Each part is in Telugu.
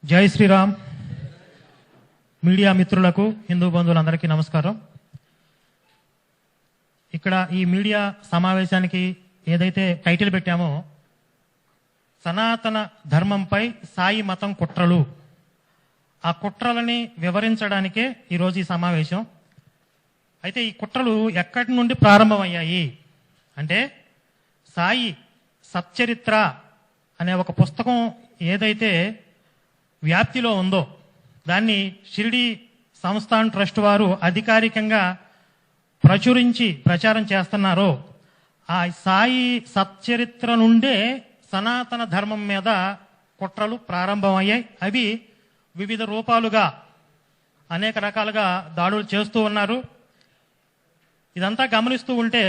జై శ్రీరామ్. మీడియా మిత్రులకు, హిందూ బంధువులందరికీ నమస్కారం. ఇక్కడ ఈ మీడియా సమావేశానికి ఏదైతే టైటిల్ పెట్టామో, సనాతన ధర్మంపై సాయి మతం కుట్రలు, ఆ కుట్రలని వివరించడానికే ఈరోజు ఈ సమావేశం. అయితే ఈ కుట్రలు ఎక్కడి నుండి ప్రారంభమయ్యాయి అంటే, సాయి సచ్చరిత్ర అనే ఒక పుస్తకం ఏదైతే వ్యాప్తిలో ఉందో దాన్ని షిరిడి సంస్థాన్ ట్రస్ట్ వారు అధికారికంగా ప్రచారం చేస్తున్నారో, ఆ సాయి సచ్చరిత్ర నుండే సనాతన ధర్మం మీద కుట్రలు ప్రారంభమయ్యాయి. అవి వివిధ రూపాలుగా అనేక రకాలుగా దాడులు చేస్తూ ఉన్నారు. ఇదంతా గమనిస్తూ ఉంటే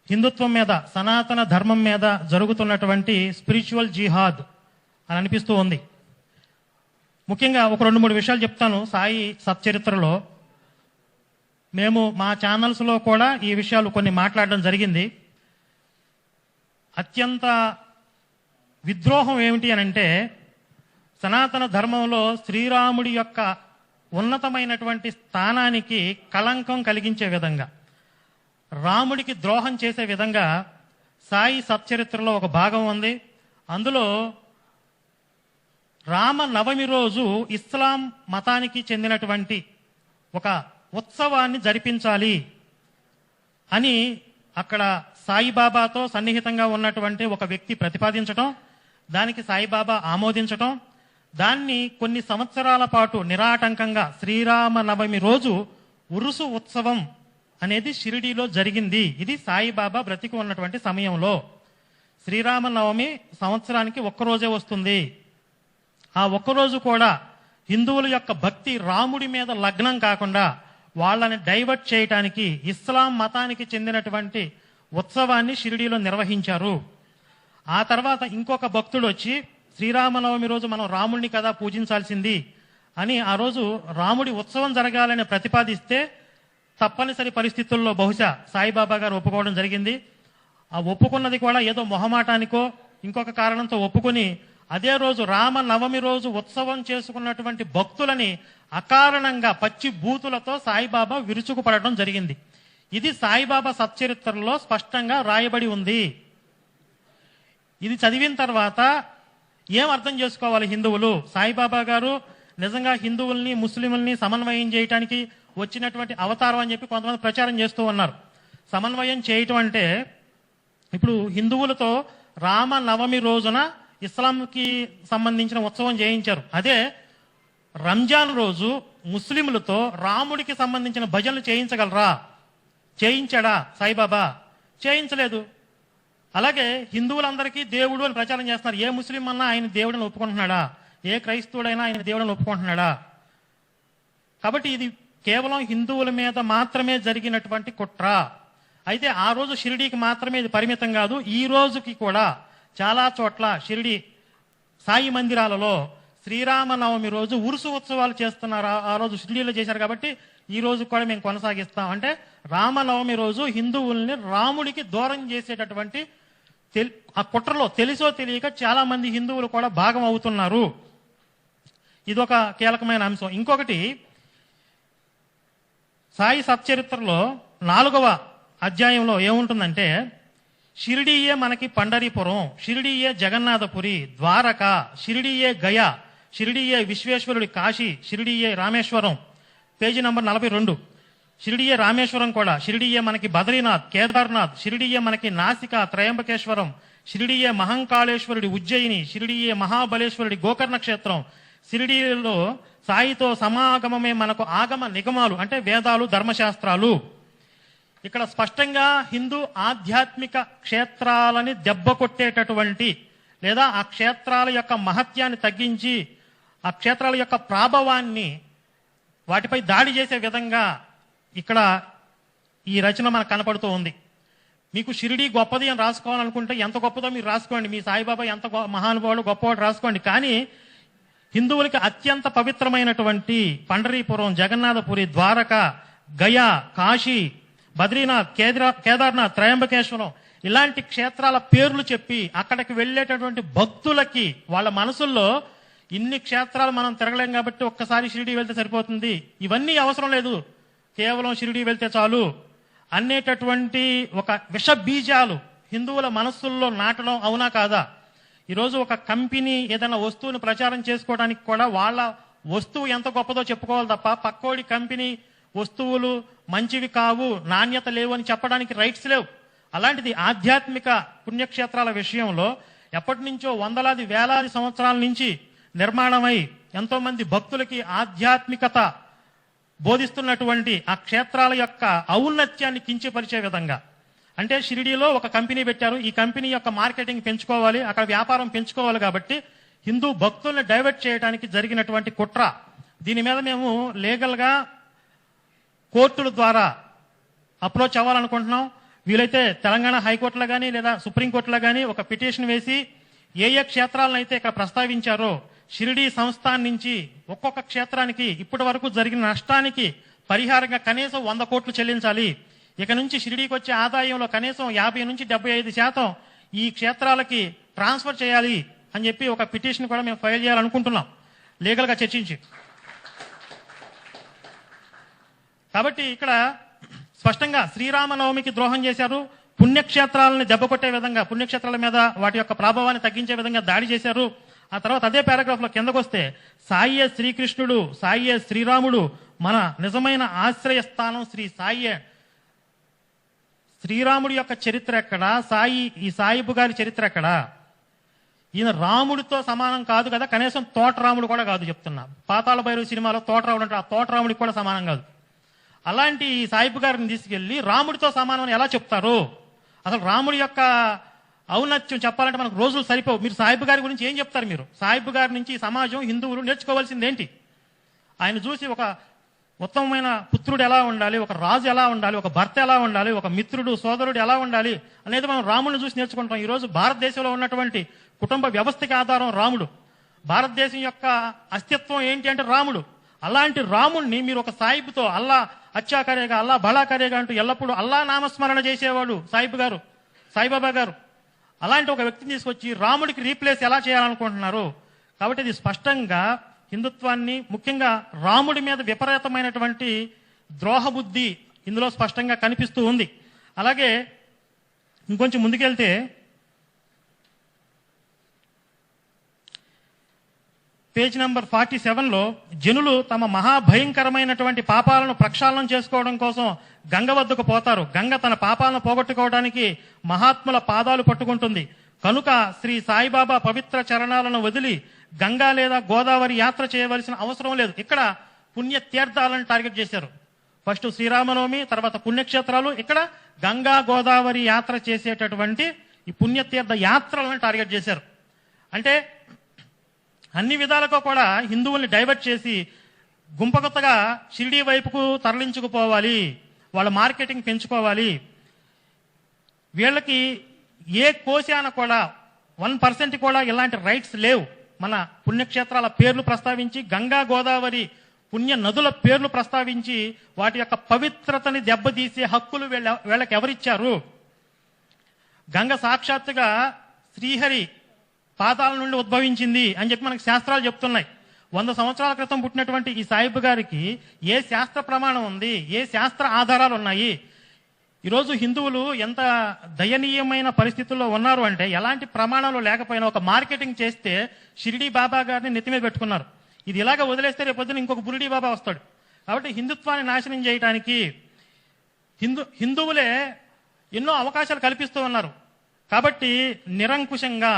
హిందుత్వం మీద, సనాతన ధర్మం మీద జరుగుతున్నటువంటి స్పిరిచువల్ జిహాద్ అని అనిపిస్తూ ఉంది. ముఖ్యంగా ఒక 2-3 విషయాలు చెప్తాను. సాయి సచ్చరిత్రలో మేము మా ఛానల్స్లో కూడా ఈ విషయాలు కొన్ని మాట్లాడడం జరిగింది. అత్యంత విద్రోహం ఏమిటి అనంటే, సనాతన ధర్మంలో శ్రీరాముడి యొక్క ఉన్నతమైనటువంటి స్థానానికి కళంకం కలిగించే విధంగా, రాముడికి ద్రోహం చేసే విధంగా సాయి సచ్చరిత్రలో ఒక భాగం ఉంది. అందులో రామ నవమి రోజు ఇస్లాం మతానికి చెందినటువంటి ఒక ఉత్సవాన్ని జరిపించాలి అని అక్కడ సాయిబాబాతో సన్నిహితంగా ఉన్నటువంటి ఒక వ్యక్తి ప్రతిపాదించటం, దానికి సాయిబాబా ఆమోదించటం, దాన్ని కొన్ని సంవత్సరాల పాటు నిరాటంకంగా శ్రీరామ నవమి రోజు ఉరుసు ఉత్సవం అనేది షిరిడీలో జరిగింది. ఇది సాయిబాబా బ్రతికి ఉన్నటువంటి సమయంలో. శ్రీరామ నవమి సంవత్సరానికి ఒక్కరోజే వస్తుంది. ఆ ఒక్కరోజు కూడా హిందువుల యొక్క భక్తి రాముడి మీద లగ్నం కాకుండా వాళ్ళని డైవర్ట్ చేయటానికి ఇస్లాం మతానికి చెందినటువంటి ఉత్సవాన్ని షిరిడీలో నిర్వహించారు. ఆ తర్వాత ఇంకొక భక్తుడు వచ్చి, శ్రీరామనవమి రోజు మనం రాముడిని కదా పూజించాల్సింది అని ఆ రోజు రాముడి ఉత్సవం జరగాలని ప్రతిపాదిస్తే, తప్పనిసరి పరిస్థితుల్లో బహుశా సాయిబాబా గారు ఒప్పుకోవడం జరిగింది. ఆ ఒప్పుకున్నది కూడా ఏదో మొహమాటానికో ఇంకొక కారణంతో ఒప్పుకొని, అదే రోజు రామ నవమి రోజు ఉత్సవం చేసుకున్నటువంటి భక్తులని అకారణంగా పచ్చి బూతులతో సాయిబాబా విరుచుకుపడటం జరిగింది. ఇది సాయిబాబా సచ్చరిత్రలో స్పష్టంగా రాయబడి ఉంది. ఇది చదివిన తర్వాత ఏం అర్థం చేసుకోవాలి హిందువులు? సాయిబాబా గారు నిజంగా హిందువుల్ని, ముస్లింల్ని సమన్వయం చేయడానికి వచ్చినటువంటి అవతారం అని చెప్పి కొంతమంది ప్రచారం చేస్తూ ఉన్నారు. సమన్వయం చేయటం అంటే, ఇప్పుడు హిందువులతో రామ నవమి రోజున ఇస్లాంకి సంబంధించిన ఉత్సవం చేయించారు. అదే రంజాన్ రోజు ముస్లింలతో రాముడికి సంబంధించిన భజనలు చేయించగలరా? చేయించాడా సాయిబాబా? చేయించలేదు. అలాగే హిందువులందరికీ దేవుడు అని ప్రచారం చేస్తున్నారు. ఏ ముస్లిం అన్నా ఆయన దేవుడిని ఒప్పుకుంటున్నాడా? ఏ క్రైస్తవుడైనా ఆయన దేవుడిని ఒప్పుకుంటున్నాడా? కాబట్టి ఇది కేవలం హిందువుల మీద మాత్రమే జరిగినటువంటి కుట్ర. అయితే ఆ రోజు షిరిడీకి మాత్రమే ఇది పరిమితం కాదు. ఈ రోజుకి కూడా చాలా చోట్ల షిరిడి సాయి మందిరాలలో శ్రీరామనవమి రోజు ఉరుసు ఉత్సవాలు చేస్తున్నారు. ఆ రోజు షిరిడీలో చేశారు కాబట్టి ఈ రోజు కూడా మేము కొనసాగిస్తాం. అంటే రామనవమి రోజు హిందువుల్ని రాముడికి దూరం చేసేటటువంటి ఆ కుట్రలో తెలిసో తెలియక చాలా మంది హిందువులు కూడా భాగం అవుతున్నారు. ఇదొక కీలకమైన అంశం. ఇంకొకటి, సాయి సచ్చరిత్రలో 4వ అధ్యాయంలో ఏముంటుందంటే, షిరిడీయే మనకి పండరీపురం, షిరిడీయే జగన్నాథపురి, ద్వారక, షిరిడీయే గయా, షిరిడీయే విశ్వేశ్వరుడి కాశీ, షిరిడీయే రామేశ్వరం. Page number 42. షిరిడీయే రామేశ్వరం కూడా, షిరిడీయే మనకి బద్రీనాథ్, కేదార్నాథ్, షిరిడీయే మనకి నాసిక, త్రయంబకేశ్వరం, షిరిడీయే మహంకాళేశ్వరుడి ఉజ్జయిని, షిరిడీయే మహాబలేశ్వరుడి గోకర్ణ క్షేత్రం. షిరిడీలో సాయితో సమాగమమే మనకు ఆగమ నిగమాలు, అంటే వేదాలు, ధర్మశాస్త్రాలు. ఇక్కడ స్పష్టంగా హిందూ ఆధ్యాత్మిక క్షేత్రాలని దెబ్బ కొట్టేటటువంటి, లేదా ఆ క్షేత్రాల యొక్క మహత్యాన్ని తగ్గించి ఆ క్షేత్రాల యొక్క ప్రాభవాన్ని వాటిపై దాడి చేసే విధంగా ఇక్కడ ఈ రచన మనకు కనపడుతూ ఉంది. మీకు షిరిడి గొప్పది అని రాసుకోవాలనుకుంటే ఎంత గొప్పదో మీరు రాసుకోండి, మీ సాయిబాబా ఎంత మహానుభావుడు గొప్పవాడు రాసుకోండి. కానీ హిందువులకి అత్యంత పవిత్రమైనటువంటి పండరీపురం, జగన్నాథపురి, ద్వారక, గయా, కాశీ, బద్రీనాథ్, కేదార్నాథ్, త్రయంబకేశ్వరం ఇలాంటి క్షేత్రాల పేర్లు చెప్పి అక్కడికి వెళ్ళేటటువంటి భక్తులకి వాళ్ళ మనసుల్లో ఇన్ని క్షేత్రాలు మనం తిరగలేం కాబట్టి ఒక్కసారి షిరిడి వెళ్తే సరిపోతుంది, ఇవన్నీ అవసరం లేదు, కేవలం షిరిడి వెళ్తే చాలు అనేటటువంటి ఒక విష బీజాలు హిందువుల మనస్సుల్లో నాటడం అవునా కాదా? ఈరోజు ఒక కంపెనీ ఏదైనా వస్తువుని ప్రచారం చేసుకోవడానికి కూడా వాళ్ళ వస్తువు ఎంత గొప్పదో చెప్పుకోవాలి తప్ప పక్కోడి కంపెనీ వస్తువులు మంచివి కావు, నాణ్యత లేవు అని చెప్పడానికి రైట్స్ లేవు. అలాంటిది ఆధ్యాత్మిక పుణ్యక్షేత్రాల విషయంలో ఎప్పటి నుంచో వందలాది వేలాది సంవత్సరాల నుంచి నిర్మాణమై ఎంతో మంది భక్తులకి ఆధ్యాత్మికత బోధిస్తున్నటువంటి ఆ క్షేత్రాల యొక్క ఔన్నత్యాన్ని కించపరిచే విధంగా, అంటే షిరిడీలో ఒక కంపెనీ పెట్టారు, ఈ కంపెనీ యొక్క మార్కెటింగ్ పెంచుకోవాలి, అక్కడ వ్యాపారం పెంచుకోవాలి కాబట్టి హిందూ భక్తుల్ని డైవర్ట్ చేయడానికి జరిగినటువంటి కుట్ర. దీని మీద మేము లీగల్గా కోర్టుల ద్వారా అప్రోచ్ అవ్వాలనుకుంటున్నాం. వీలైతే తెలంగాణ హైకోర్టులో కానీ లేదా సుప్రీంకోర్టులో కానీ ఒక పిటిషన్ వేసి ఏ క్షేత్రాలను అయితే ఇక్కడ ప్రస్తావించారో షిరిడీ సంస్థాన్ నుంచి ఒక్కొక్క క్షేత్రానికి ఇప్పటి వరకు జరిగిన నష్టానికి పరిహారంగా కనీసం 100 కోట్లు చెల్లించాలి. ఇక నుంచి షిరిడీకి వచ్చే ఆదాయంలో కనీసం 50 నుంచి 75% ఈ క్షేత్రాలకి ట్రాన్స్ఫర్ చేయాలి అని చెప్పి ఒక పిటిషన్ కూడా మేము ఫైల్ చేయాలనుకుంటున్నాం లీగల్గా చర్చించి. కాబట్టి ఇక్కడ స్పష్టంగా శ్రీరామనవమికి ద్రోహం చేశారు, పుణ్యక్షేత్రాలను దెబ్బకొట్టే విధంగా, పుణ్యక్షేత్రాల మీద వాటి యొక్క ప్రభావాన్ని తగ్గించే విధంగా దాడి చేశారు. ఆ తర్వాత అదే పారాగ్రాఫ్ లో కిందకు వస్తే సాయే శ్రీకృష్ణుడు, సాయే శ్రీరాముడు, మన నిజమైన ఆశ్రయ స్థానం శ్రీ సాయే. శ్రీరాముడి యొక్క చరిత్ర ఎక్కడ, ఈ సాయిబు గారి చరిత్ర ఎక్కడ? ఈయన రాముడితో సమానం కాదు కదా, కనీసం తోటరాముడు కూడా కాదు చెప్తున్నా. పాతాళ భైరవి సినిమాలో తోటరాముడు అంటే ఆ తోటరాముడికి కూడా సమానం కాదు. అలాంటి ఈ సాయిబు గారిని తీసుకెళ్లి రాముడితో సమానం అని ఎలా చెప్తారు? అసలు రాముడి యొక్క ఔన్నత్యం చెప్పాలంటే మనకు రోజులు సరిపోవు. మీరు సాయిబు గారి గురించి ఏం చెప్తారు? మీరు సాయిబు గారి నుంచి సమాజం, హిందువులు నేర్చుకోవాల్సింది ఏంటి? ఆయన చూసి ఒక ఉత్తమమైన పుత్రుడు ఎలా ఉండాలి, ఒక రాజు ఎలా ఉండాలి, ఒక భర్త ఎలా ఉండాలి, ఒక మిత్రుడు సోదరుడు ఎలా ఉండాలి అనేది మనం రాముడిని చూసి నేర్చుకుంటాం. ఈరోజు భారతదేశంలో ఉన్నటువంటి కుటుంబ వ్యవస్థకి ఆధారం రాముడు. భారతదేశం యొక్క అస్తిత్వం ఏంటి అంటే రాముడు. అలాంటి రాముడిని మీరు ఒక సాయిబుతో అల్లా అచ్చా కరేగా, అల్లా బలా కరేగా అంటూ ఎల్లప్పుడూ అల్లా నామస్మరణ చేసేవాడు సాయిబు గారు, సాయిబాబా గారు. అలాంటి ఒక వ్యక్తిని తీసుకొచ్చి రాముడికి రీప్లేస్ ఎలా చేయాలనుకుంటున్నారు? కాబట్టి ఇది స్పష్టంగా హిందుత్వాన్ని, ముఖ్యంగా రాముడి మీద విపరీతమైనటువంటి ద్రోహబుద్ధి ఇందులో స్పష్టంగా కనిపిస్తూ ఉంది. అలాగే ఇంకొంచెం ముందుకెళ్తే పేజ్ నెంబర్ 47లో జనులు తమ మహాభయంకరమైనటువంటి పాపాలను ప్రక్షాళనం చేసుకోవడం కోసం గంగ వద్దకు పోతారు. గంగ తన పాపాలను పోగొట్టుకోవడానికి మహాత్ముల పాదాలు పట్టుకుంటుంది. కనుక శ్రీ సాయిబాబా పవిత్ర చరణాలను వదిలి గంగా లేదా గోదావరి యాత్ర చేయవలసిన అవసరం లేదు. ఇక్కడ పుణ్యతీర్థాలను టార్గెట్ చేశారు. ఫస్ట్ శ్రీరామనవమి, తర్వాత పుణ్యక్షేత్రాలు, ఇక్కడ గంగా గోదావరి యాత్ర చేసేటటువంటి ఈ పుణ్యతీర్థ యాత్రలను టార్గెట్ చేశారు. అంటే అన్ని విధాలుగా కూడా హిందువుల్ని డైవర్ట్ చేసి గుంపకొత్తగా షిరిడీ వైపుకు తరలించుకుపోవాలి, వాళ్ళ మార్కెటింగ్ పెంచుకోవాలి. వీళ్ళకి ఏ కోశాన కూడా 1% కూడా ఇలాంటి రైట్స్ లేవు. మన పుణ్యక్షేత్రాల పేర్లు ప్రస్తావించి, గంగా గోదావరి పుణ్య నదుల పేర్లు ప్రస్తావించి వాటి యొక్క పవిత్రతని దెబ్బతీసే హక్కులు వీళ్ళకి ఎవరిచ్చారు? గంగ సాక్షాత్తుగా శ్రీహరి పాదాల నుండి ఉద్భవించింది అని చెప్పి మనకి శాస్త్రాలు చెప్తున్నాయి. 100 సంవత్సరాల క్రితం పుట్టినటువంటి ఈ సాయిబు గారికి ఏ శాస్త్ర ప్రమాణం ఉంది, ఏ శాస్త్ర ఆధారాలు ఉన్నాయి? ఈరోజు హిందువులు ఎంత దయనీయమైన పరిస్థితుల్లో ఉన్నారు అంటే, ఎలాంటి ప్రమాణాలు లేకపోయినా ఒక మార్కెటింగ్ చేస్తే షిరిడీ బాబా గారిని నెత్తి మీద పెట్టుకున్నారు. ఇది ఇలాగ వదిలేస్తే రేపొద్దున ఇంకొక బురిడీ బాబా వస్తాడు. కాబట్టి హిందుత్వాన్ని నాశనం చేయడానికి హిందువులే ఎన్నో అవకాశాలు కల్పిస్తూ ఉన్నారు. కాబట్టి నిరంకుశంగా,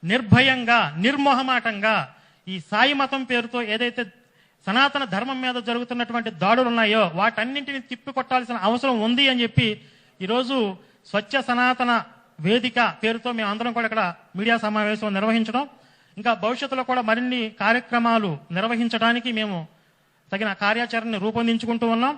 నిర్భయంగా, నిర్మోహమాటంగా ఈ సాయి మతం పేరుతో ఏదైతే సనాతన ధర్మం మీద జరుగుతున్నటువంటి దాడులు ఉన్నాయో వాటన్నింటినీ తిప్పికొట్టాల్సిన అవసరం ఉంది అని చెప్పి ఈరోజు స్వచ్ఛ సనాతన వేదిక పేరుతో మేము అందరం కూడా ఇక్కడ మీడియా సమావేశం నిర్వహించడం, ఇంకా భవిష్యత్తులో కూడా మరిన్ని కార్యక్రమాలు నిర్వహించడానికి మేము తగిన కార్యాచరణని రూపొందించుకుంటూ ఉన్నాం.